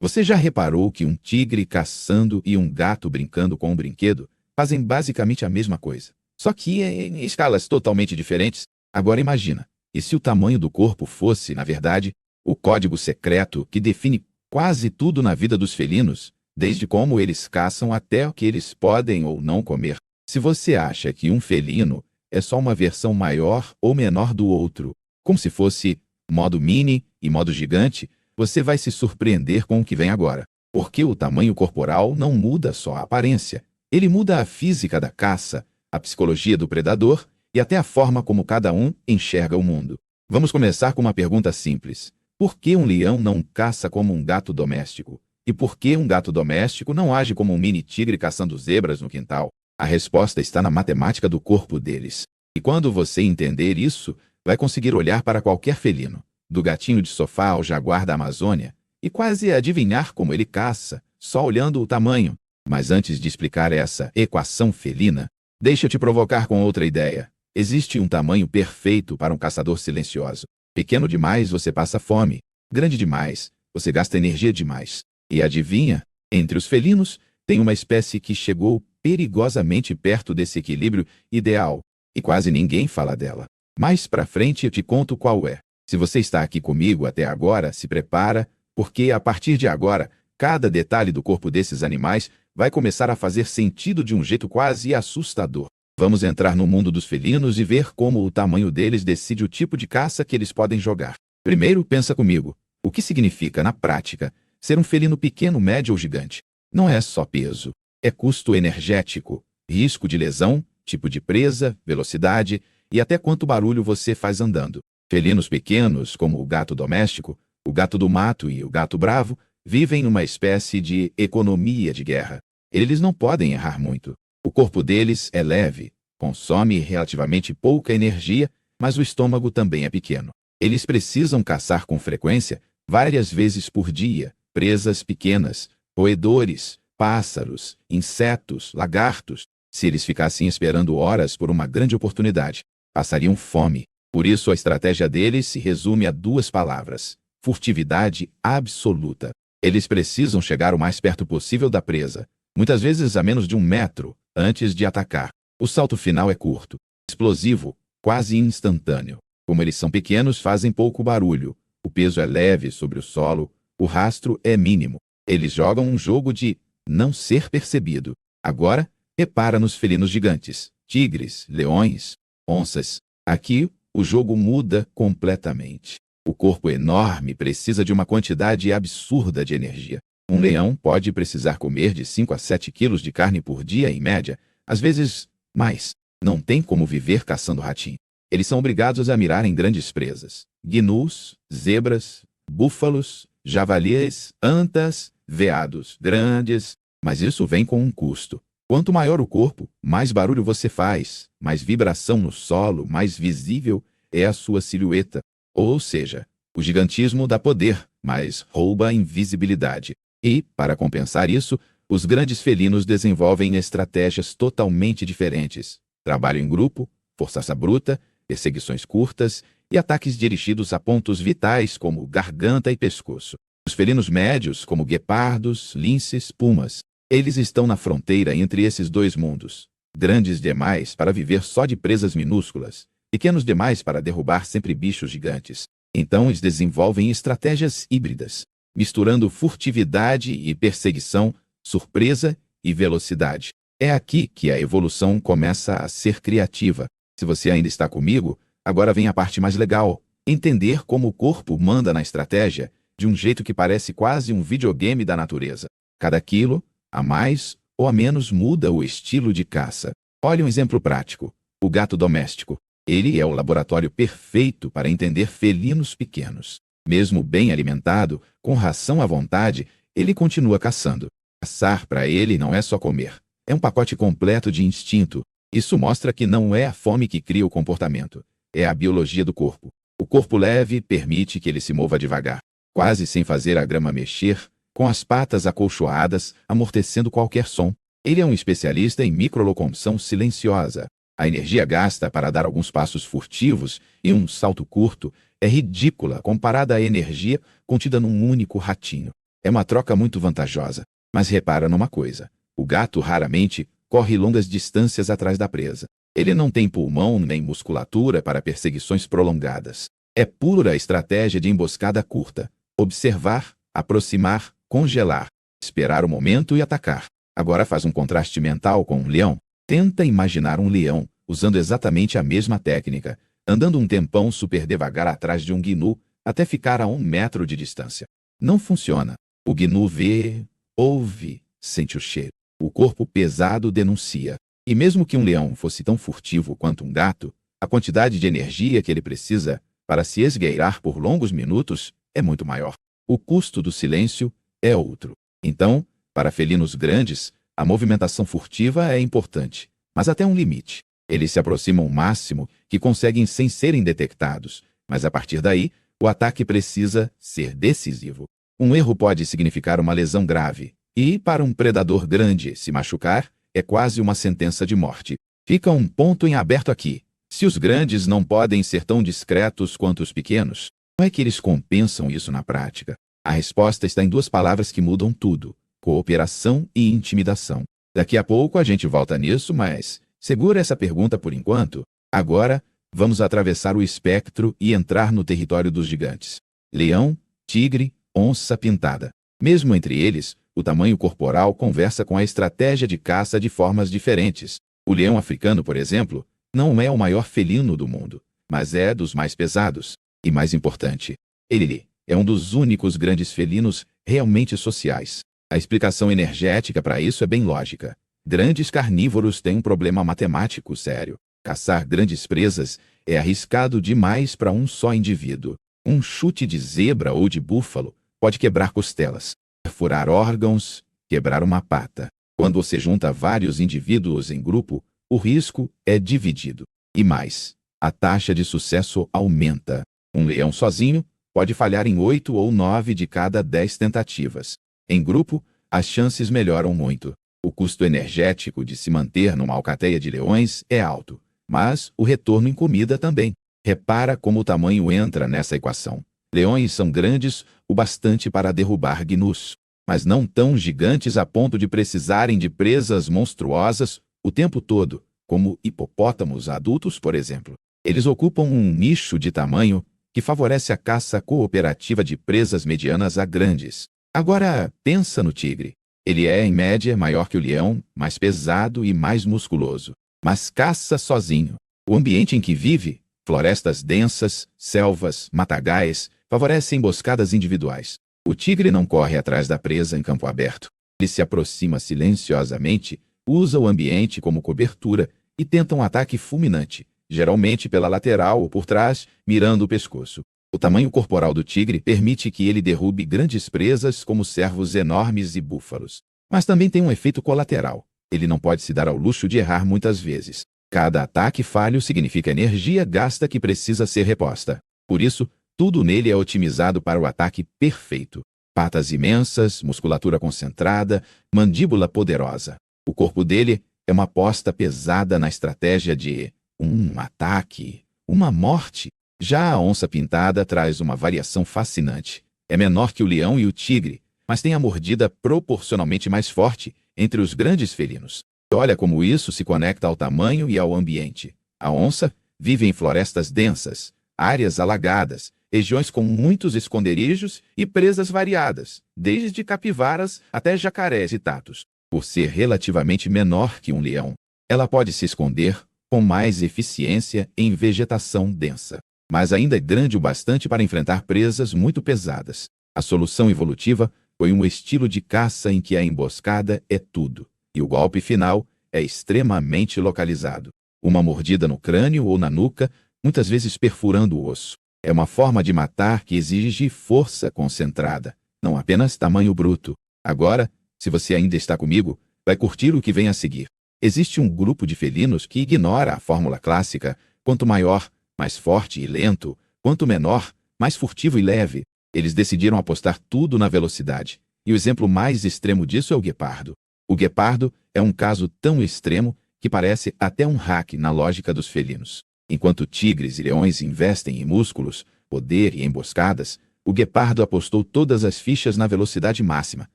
Você já reparou que um tigre caçando e um gato brincando com um brinquedo fazem basicamente a mesma coisa, só que em escalas totalmente diferentes? Agora imagina, e se o tamanho do corpo fosse, na verdade, o código secreto que define quase tudo na vida dos felinos, desde como eles caçam até o que eles podem ou não comer? Se você acha que um felino é só uma versão maior ou menor do outro, como se fosse modo mini e modo gigante, você vai se surpreender com o que vem agora. Porque o tamanho corporal não muda só a aparência. Ele muda a física da caça, a psicologia do predador e até a forma como cada um enxerga o mundo. Vamos começar com uma pergunta simples. Por que um leão não caça como um gato doméstico? E por que um gato doméstico não age como um mini tigre caçando zebras no quintal? A resposta está na matemática do corpo deles. E quando você entender isso, vai conseguir olhar para qualquer felino, do gatinho de sofá ao jaguar da Amazônia, e quase adivinhar como ele caça, só olhando o tamanho. Mas antes de explicar essa equação felina, deixa eu te provocar com outra ideia. Existe um tamanho perfeito para um caçador silencioso. Pequeno demais, você passa fome. Grande demais, você gasta energia demais. E adivinha? Entre os felinos, tem uma espécie que chegou perigosamente perto desse equilíbrio ideal, e quase ninguém fala dela. Mais pra frente eu te conto qual é. Se você está aqui comigo até agora, se prepara, porque a partir de agora, cada detalhe do corpo desses animais vai começar a fazer sentido de um jeito quase assustador. Vamos entrar no mundo dos felinos e ver como o tamanho deles decide o tipo de caça que eles podem jogar. Primeiro, pensa comigo. O que significa, na prática, ser um felino pequeno, médio ou gigante? Não é só peso. É custo energético, risco de lesão, tipo de presa, velocidade e até quanto barulho você faz andando. Felinos pequenos, como o gato doméstico, o gato do mato e o gato bravo, vivem numa espécie de economia de guerra. Eles não podem errar muito. O corpo deles é leve, consome relativamente pouca energia, mas o estômago também é pequeno. Eles precisam caçar com frequência, várias vezes por dia, presas pequenas, roedores, pássaros, insetos, lagartos. Se eles ficassem esperando horas por uma grande oportunidade, passariam fome. Por isso, a estratégia deles se resume a duas palavras: furtividade absoluta. Eles precisam chegar o mais perto possível da presa, muitas vezes a menos de 1 metro, antes de atacar. O salto final é curto, explosivo, quase instantâneo. Como eles são pequenos, fazem pouco barulho. O peso é leve sobre o solo, o rastro é mínimo. Eles jogam um jogo de não ser percebido. Agora, repara nos felinos gigantes: tigres, leões, onças. Aqui, o jogo muda completamente. O corpo enorme precisa de uma quantidade absurda de energia. Um leão pode precisar comer de 5 a 7 quilos de carne por dia, em média, às vezes mais. Não tem como viver caçando ratinho. Eles são obrigados a mirar em grandes presas: gnus, zebras, búfalos, javalis, antas, veados grandes. Mas isso vem com um custo. Quanto maior o corpo, mais barulho você faz, mais vibração no solo, mais visível é a sua silhueta. Ou seja, o gigantismo dá poder, mas rouba invisibilidade. E, para compensar isso, os grandes felinos desenvolvem estratégias totalmente diferentes. Trabalho em grupo, força bruta, perseguições curtas e ataques dirigidos a pontos vitais como garganta e pescoço. Os felinos médios, como guepardos, linces, pumas, eles estão na fronteira entre esses dois mundos. Grandes demais para viver só de presas minúsculas, pequenos demais para derrubar sempre bichos gigantes. Então eles desenvolvem estratégias híbridas, misturando furtividade e perseguição, surpresa e velocidade. É aqui que a evolução começa a ser criativa. Se você ainda está comigo, agora vem a parte mais legal: entender como o corpo manda na estratégia, de um jeito que parece quase um videogame da natureza. Cada quilo, a mais ou a menos, muda o estilo de caça. Olha um exemplo prático: o gato doméstico. Ele é o laboratório perfeito para entender felinos pequenos. Mesmo bem alimentado, com ração à vontade, ele continua caçando. Caçar para ele não é só comer. É um pacote completo de instinto. Isso mostra que não é a fome que cria o comportamento. É a biologia do corpo. O corpo leve permite que ele se mova devagar, quase sem fazer a grama mexer, com as patas acolchoadas, amortecendo qualquer som. Ele é um especialista em microlocomoção silenciosa. A energia gasta para dar alguns passos furtivos e um salto curto é ridícula comparada à energia contida num único ratinho. É uma troca muito vantajosa. Mas repara numa coisa: o gato raramente corre longas distâncias atrás da presa. Ele não tem pulmão nem musculatura para perseguições prolongadas. É pura estratégia de emboscada curta. Observar, aproximar, congelar, esperar o momento e atacar. Agora faz um contraste mental com um leão. Tenta imaginar um leão usando exatamente a mesma técnica, andando um tempão super devagar atrás de um gnu até ficar a 1 metro de distância. Não funciona. O gnu vê, ouve, sente o cheiro. O corpo pesado denuncia. E mesmo que um leão fosse tão furtivo quanto um gato, a quantidade de energia que ele precisa para se esgueirar por longos minutos é muito maior. O custo do silêncio é outro. Então, para felinos grandes, a movimentação furtiva é importante, mas até um limite. Eles se aproximam o máximo que conseguem sem serem detectados, mas a partir daí, o ataque precisa ser decisivo. Um erro pode significar uma lesão grave, e, para um predador grande se machucar, é quase uma sentença de morte. Fica um ponto em aberto aqui. Se os grandes não podem ser tão discretos quanto os pequenos, como é que eles compensam isso na prática? A resposta está em 2 palavras que mudam tudo: cooperação e intimidação. Daqui a pouco a gente volta nisso, mas segura essa pergunta por enquanto. Agora, vamos atravessar o espectro e entrar no território dos gigantes. Leão, tigre, onça pintada. Mesmo entre eles, o tamanho corporal conversa com a estratégia de caça de formas diferentes. O leão africano, por exemplo, não é o maior felino do mundo, mas é dos mais pesados. E mais importante, ele é um dos únicos grandes felinos realmente sociais. A explicação energética para isso é bem lógica. Grandes carnívoros têm um problema matemático sério. Caçar grandes presas é arriscado demais para um só indivíduo. Um chute de zebra ou de búfalo pode quebrar costelas, perfurar órgãos, quebrar uma pata. Quando você junta vários indivíduos em grupo, o risco é dividido. E mais, a taxa de sucesso aumenta. Um leão sozinho pode falhar em 8 ou 9 de cada 10 tentativas. Em grupo, as chances melhoram muito. O custo energético de se manter numa alcateia de leões é alto, mas o retorno em comida também. Repara como o tamanho entra nessa equação. Leões são grandes o bastante para derrubar gnus, mas não tão gigantes a ponto de precisarem de presas monstruosas o tempo todo, como hipopótamos adultos, por exemplo. Eles ocupam um nicho de tamanho que favorece a caça cooperativa de presas medianas a grandes. Agora, pensa no tigre. Ele é, em média, maior que o leão, mais pesado e mais musculoso, mas caça sozinho. O ambiente em que vive, florestas densas, selvas, matagais, favorece emboscadas individuais. O tigre não corre atrás da presa em campo aberto. Ele se aproxima silenciosamente, usa o ambiente como cobertura e tenta um ataque fulminante, geralmente pela lateral ou por trás, mirando o pescoço. O tamanho corporal do tigre permite que ele derrube grandes presas como cervos enormes e búfalos. Mas também tem um efeito colateral. Ele não pode se dar ao luxo de errar muitas vezes. Cada ataque falho significa energia gasta que precisa ser reposta. Por isso, tudo nele é otimizado para o ataque perfeito. Patas imensas, musculatura concentrada, mandíbula poderosa. O corpo dele é uma aposta pesada na estratégia de um ataque, uma morte. Já a onça pintada traz uma variação fascinante. É menor que o leão e o tigre, mas tem a mordida proporcionalmente mais forte entre os grandes felinos. Olha como isso se conecta ao tamanho e ao ambiente. A onça vive em florestas densas, áreas alagadas, regiões com muitos esconderijos e presas variadas, desde capivaras até jacarés e tatus. Por ser relativamente menor que um leão, ela pode se esconder com mais eficiência em vegetação densa, mas ainda é grande o bastante para enfrentar presas muito pesadas. A solução evolutiva foi um estilo de caça em que a emboscada é tudo, e o golpe final é extremamente localizado. Uma mordida no crânio ou na nuca, muitas vezes perfurando o osso. É uma forma de matar que exige força concentrada, não apenas tamanho bruto. Agora, se você ainda está comigo, vai curtir o que vem a seguir. Existe um grupo de felinos que ignora a fórmula clássica: quanto maior, mais forte e lento; quanto menor, mais furtivo e leve. Eles decidiram apostar tudo na velocidade. E o exemplo mais extremo disso é o guepardo. O guepardo é um caso tão extremo que parece até um hack na lógica dos felinos. Enquanto tigres e leões investem em músculos, poder e emboscadas, o guepardo apostou todas as fichas na velocidade máxima,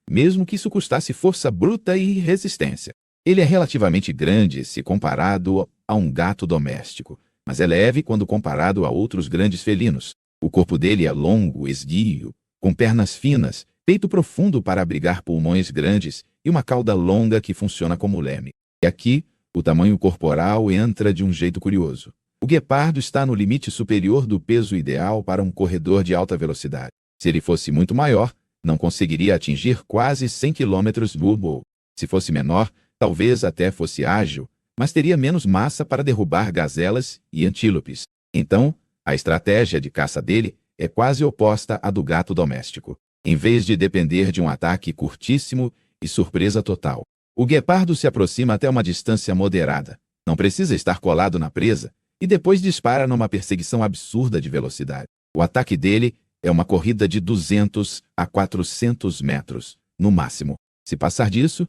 mesmo que isso custasse força bruta e resistência. Ele é relativamente grande se comparado a um gato doméstico, mas é leve quando comparado a outros grandes felinos. O corpo dele é longo, esguio, com pernas finas, peito profundo para abrigar pulmões grandes e uma cauda longa que funciona como leme. E aqui, o tamanho corporal entra de um jeito curioso. O guepardo está no limite superior do peso ideal para um corredor de alta velocidade. Se ele fosse muito maior, não conseguiria atingir quase 100 km/h. Se fosse menor, talvez até fosse ágil, mas teria menos massa para derrubar gazelas e antílopes. Então, a estratégia de caça dele é quase oposta à do gato doméstico. Em vez de depender de um ataque curtíssimo e surpresa total, o guepardo se aproxima até uma distância moderada. Não precisa estar colado na presa e depois dispara numa perseguição absurda de velocidade. O ataque dele é uma corrida de 200 a 400 metros, no máximo. Se passar disso,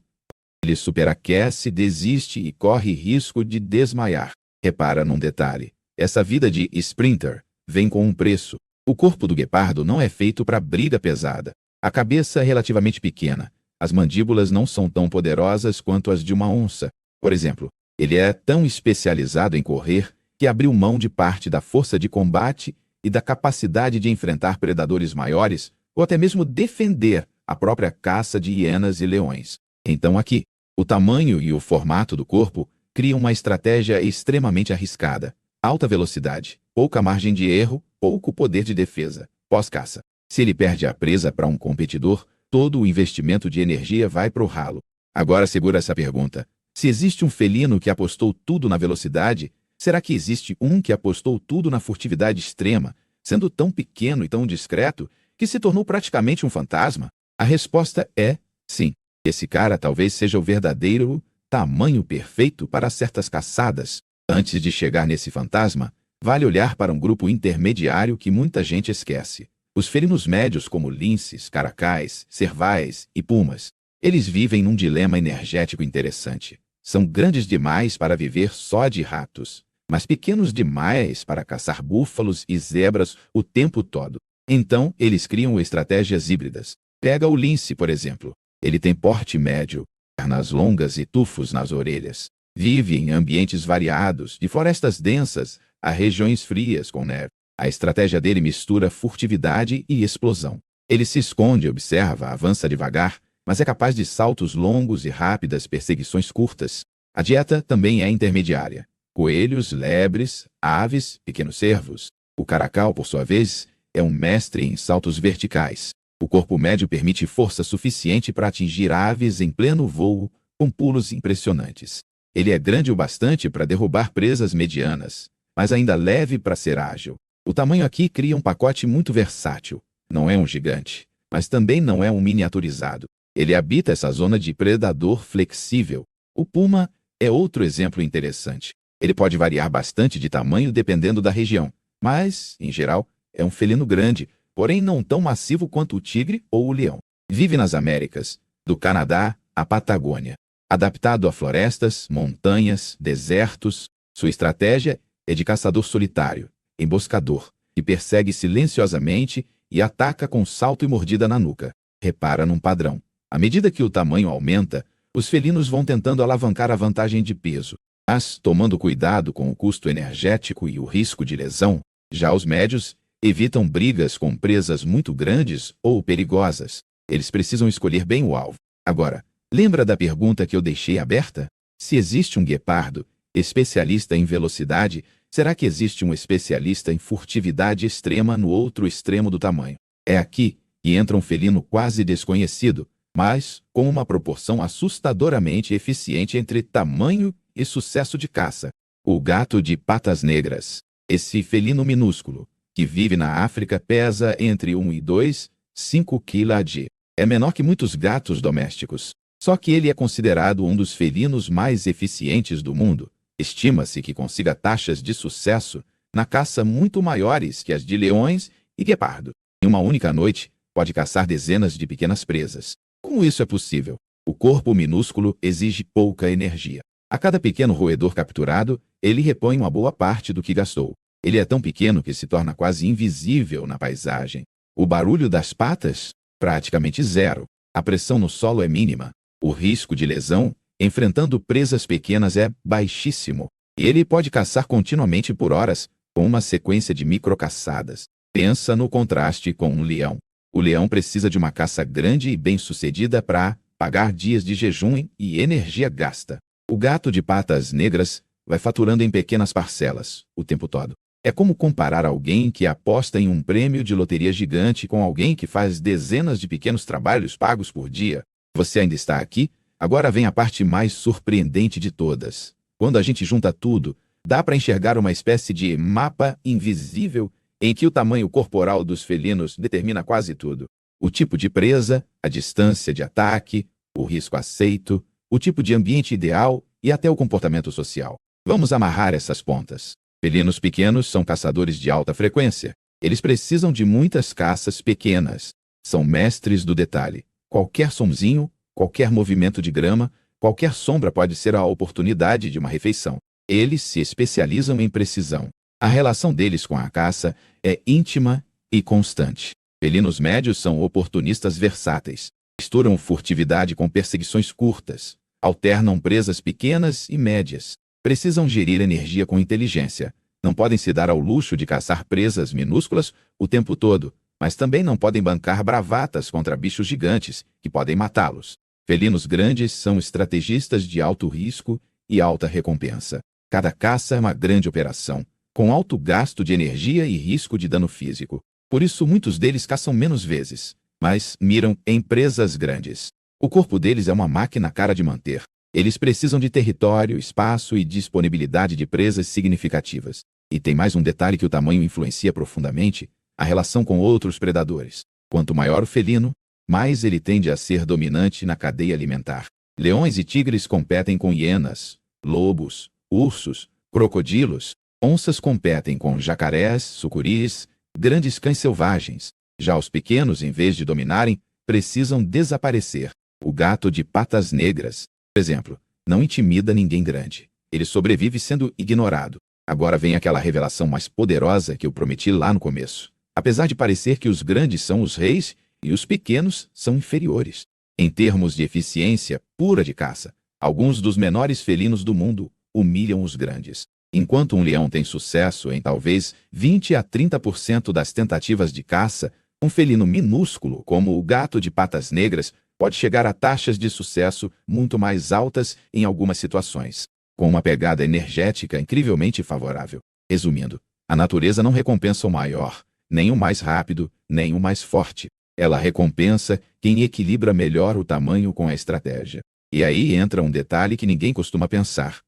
ele superaquece, desiste e corre risco de desmaiar. Repara num detalhe. Essa vida de sprinter vem com um preço. O corpo do guepardo não é feito para briga pesada. A cabeça é relativamente pequena. As mandíbulas não são tão poderosas quanto as de uma onça. Por exemplo, ele é tão especializado em correr que abriu mão de parte da força de combate e da capacidade de enfrentar predadores maiores ou até mesmo defender a própria caça de hienas e leões. Então aqui, o tamanho e o formato do corpo criam uma estratégia extremamente arriscada. Alta velocidade, pouca margem de erro, pouco poder de defesa, pós-caça. Se ele perde a presa para um competidor, todo o investimento de energia vai para o ralo. Agora segura essa pergunta. Se existe um felino que apostou tudo na velocidade, será que existe um que apostou tudo na furtividade extrema, sendo tão pequeno e tão discreto que se tornou praticamente um fantasma? A resposta é sim. Esse cara talvez seja o verdadeiro tamanho perfeito para certas caçadas. Antes de chegar nesse fantasma, vale olhar para um grupo intermediário que muita gente esquece. Os felinos médios como linces, caracais, cervais e pumas. Eles vivem num dilema energético interessante. São grandes demais para viver só de ratos, mas pequenos demais para caçar búfalos e zebras o tempo todo. Então, eles criam estratégias híbridas. Pega o lince, por exemplo. Ele tem porte médio, pernas longas e tufos nas orelhas. Vive em ambientes variados, de florestas densas a regiões frias com neve. A estratégia dele mistura furtividade e explosão. Ele se esconde, observa, avança devagar, mas é capaz de saltos longos e rápidas perseguições curtas. A dieta também é intermediária. Coelhos, lebres, aves, pequenos cervos. O caracal, por sua vez, é um mestre em saltos verticais. O corpo médio permite força suficiente para atingir aves em pleno voo, com pulos impressionantes. Ele é grande o bastante para derrubar presas medianas, mas ainda leve para ser ágil. O tamanho aqui cria um pacote muito versátil. Não é um gigante, mas também não é um miniaturizado. Ele habita essa zona de predador flexível. O puma é outro exemplo interessante. Ele pode variar bastante de tamanho dependendo da região, mas, em geral, é um felino grande, porém não tão massivo quanto o tigre ou o leão. Vive nas Américas, do Canadá à Patagônia. Adaptado a florestas, montanhas, desertos, sua estratégia é de caçador solitário, emboscador, que persegue silenciosamente e ataca com salto e mordida na nuca. Repara num padrão. À medida que o tamanho aumenta, os felinos vão tentando alavancar a vantagem de peso, mas tomando cuidado com o custo energético e o risco de lesão. Já os médios evitam brigas com presas muito grandes ou perigosas. Eles precisam escolher bem o alvo. Agora, lembra da pergunta que eu deixei aberta? Se existe um guepardo especialista em velocidade, será que existe um especialista em furtividade extrema no outro extremo do tamanho? É aqui que entra um felino quase desconhecido, mas com uma proporção assustadoramente eficiente entre tamanho e sucesso de caça. O gato de patas negras. Esse felino minúsculo, que vive na África, pesa entre 1 e 2,5 kg. É menor que muitos gatos domésticos. Só que ele é considerado um dos felinos mais eficientes do mundo. Estima-se que consiga taxas de sucesso na caça muito maiores que as de leões e guepardo. Em uma única noite, pode caçar dezenas de pequenas presas. Como isso é possível? O corpo minúsculo exige pouca energia. A cada pequeno roedor capturado, ele repõe uma boa parte do que gastou. Ele é tão pequeno que se torna quase invisível na paisagem. O barulho das patas? Praticamente zero. A pressão no solo é mínima. O risco de lesão, enfrentando presas pequenas, é baixíssimo. E ele pode caçar continuamente por horas, com uma sequência de microcaçadas. Pensa no contraste com um leão. O leão precisa de uma caça grande e bem-sucedida para pagar dias de jejum e energia gasta. O gato de patas negras vai faturando em pequenas parcelas, o tempo todo. É como comparar alguém que aposta em um prêmio de loteria gigante com alguém que faz dezenas de pequenos trabalhos pagos por dia. Você ainda está aqui? Agora vem a parte mais surpreendente de todas. Quando a gente junta tudo, dá para enxergar uma espécie de mapa invisível em que o tamanho corporal dos felinos determina quase tudo. O tipo de presa, a distância de ataque, o risco aceito, o tipo de ambiente ideal e até o comportamento social. Vamos amarrar essas pontas. Felinos pequenos são caçadores de alta frequência. Eles precisam de muitas caças pequenas. São mestres do detalhe. Qualquer sonzinho, qualquer movimento de grama, qualquer sombra pode ser a oportunidade de uma refeição. Eles se especializam em precisão. A relação deles com a caça é íntima e constante. Felinos médios são oportunistas versáteis. Misturam furtividade com perseguições curtas. Alternam presas pequenas e médias. Precisam gerir energia com inteligência. Não podem se dar ao luxo de caçar presas minúsculas o tempo todo, mas também não podem bancar bravatas contra bichos gigantes, que podem matá-los. Felinos grandes são estrategistas de alto risco e alta recompensa. Cada caça é uma grande operação, com alto gasto de energia e risco de dano físico. Por isso, muitos deles caçam menos vezes, mas miram em presas grandes. O corpo deles é uma máquina cara de manter. Eles precisam de território, espaço e disponibilidade de presas significativas. E tem mais um detalhe que o tamanho influencia profundamente: a relação com outros predadores. Quanto maior o felino, mais ele tende a ser dominante na cadeia alimentar. Leões e tigres competem com hienas, lobos, ursos, crocodilos. Onças competem com jacarés, sucuris, grandes cães selvagens. Já os pequenos, em vez de dominarem, precisam desaparecer. O gato de patas negras, por exemplo, não intimida ninguém grande. Ele sobrevive sendo ignorado. Agora vem aquela revelação mais poderosa que eu prometi lá no começo. Apesar de parecer que os grandes são os reis e os pequenos são inferiores. Em termos de eficiência pura de caça, alguns dos menores felinos do mundo humilham os grandes. Enquanto um leão tem sucesso em talvez 20 a 30% das tentativas de caça, um felino minúsculo, como o gato de patas negras, pode chegar a taxas de sucesso muito mais altas em algumas situações, com uma pegada energética incrivelmente favorável. Resumindo, a natureza não recompensa o maior, nem o mais rápido, nem o mais forte. Ela recompensa quem equilibra melhor o tamanho com a estratégia. E aí entra um detalhe que ninguém costuma pensar.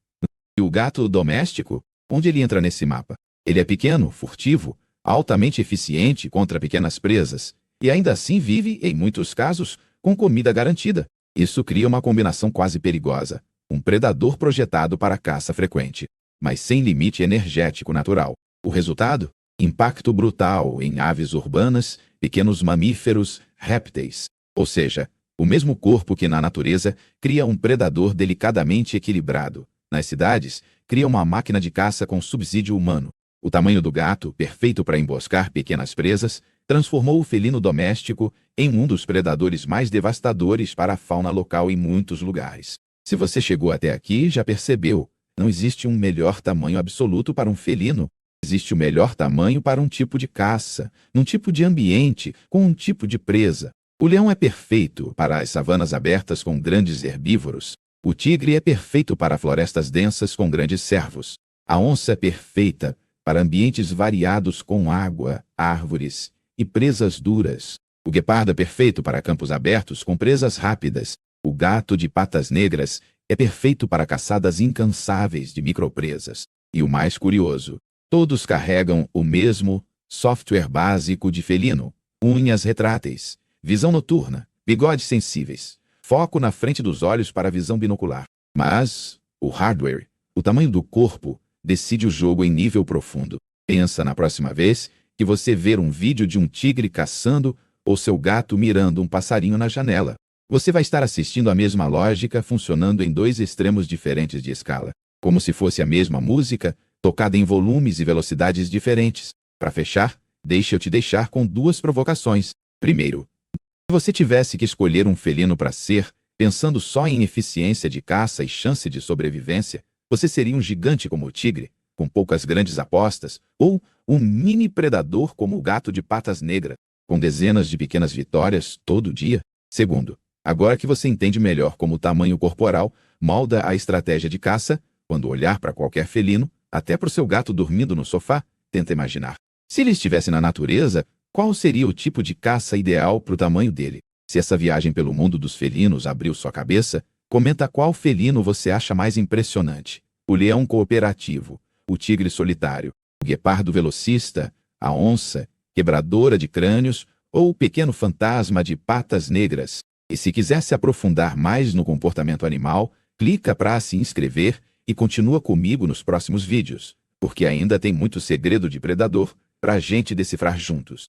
E o gato doméstico? Onde ele entra nesse mapa? Ele é pequeno, furtivo, altamente eficiente contra pequenas presas, e ainda assim vive, em muitos casos, com comida garantida. Isso cria uma combinação quase perigosa. Um predador projetado para caça frequente, mas sem limite energético natural. O resultado? Impacto brutal em aves urbanas, pequenos mamíferos, répteis. Ou seja, o mesmo corpo que na natureza cria um predador delicadamente equilibrado. Nas cidades, cria uma máquina de caça com subsídio humano. O tamanho do gato, perfeito para emboscar pequenas presas, transformou o felino doméstico em um dos predadores mais devastadores para a fauna local em muitos lugares. Se você chegou até aqui, já percebeu, não existe um melhor tamanho absoluto para um felino. Existe o melhor tamanho para um tipo de caça, num tipo de ambiente, com um tipo de presa. O leão é perfeito para as savanas abertas com grandes herbívoros. O tigre é perfeito para florestas densas com grandes cervos. A onça é perfeita para ambientes variados com água, árvores e presas duras. O guepardo é perfeito para campos abertos com presas rápidas. O gato de patas negras é perfeito para caçadas incansáveis de micropresas. E o mais curioso, todos carregam o mesmo software básico de felino: unhas retráteis, visão noturna, bigodes sensíveis, foco na frente dos olhos para a visão binocular. Mas o hardware, o tamanho do corpo, decide o jogo em nível profundo. Pensa na próxima vez que você ver um vídeo de um tigre caçando ou seu gato mirando um passarinho na janela. Você vai estar assistindo a mesma lógica funcionando em dois extremos diferentes de escala, como se fosse a mesma música, tocada em volumes e velocidades diferentes. Para fechar, Deixa eu te deixar com duas provocações. Primeiro, se você tivesse que escolher um felino para ser, pensando só em eficiência de caça e chance de sobrevivência, você seria um gigante como o tigre, com poucas grandes apostas, ou um mini predador como o gato de patas negras, com dezenas de pequenas vitórias todo dia? Segundo, agora que você entende melhor como o tamanho corporal molda a estratégia de caça, quando olhar para qualquer felino, até para o seu gato dormindo no sofá, tenta imaginar. Se ele estivesse na natureza, qual seria o tipo de caça ideal para o tamanho dele? Se essa viagem pelo mundo dos felinos abriu sua cabeça, comenta qual felino você acha mais impressionante. O leão cooperativo, o tigre solitário, o guepardo velocista, a onça, quebradora de crânios ou o pequeno fantasma de patas negras. E se quiser se aprofundar mais no comportamento animal, clica para se inscrever e continua comigo nos próximos vídeos, porque ainda tem muito segredo de predador para a gente decifrar juntos.